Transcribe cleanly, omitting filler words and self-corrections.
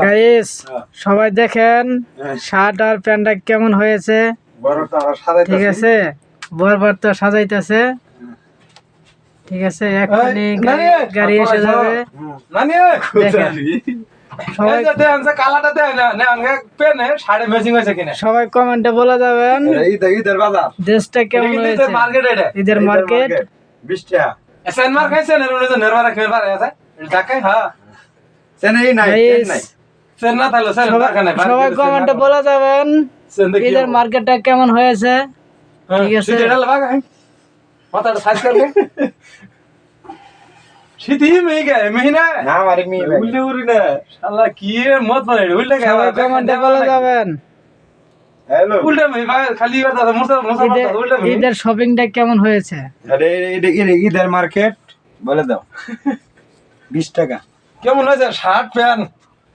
Guys সবাই দেখেন shirt আর প্যান্টটা কেমন হয়েছে। ঠিক আছে, বরবার তো সাজাইতেছে। ঠিক আছে, এক্ষুনি গাড়ি এসে যাবে। দেখেন সবাই কমেন্টে বলে যাবেন দেশটা কেমন হয়েছে। ঈদের মার্কেট সবাই কমেন্টে বলে যাবেন ঈদের মার্কেটটা কেমন হয়েছে। ঠিক আছে, ঈদের শপিংটা কেমন হয়েছে। ঈদের মার্কেট বলে দাও 20 টাকা কেমন হয়েছে শার্ট প্যান্ট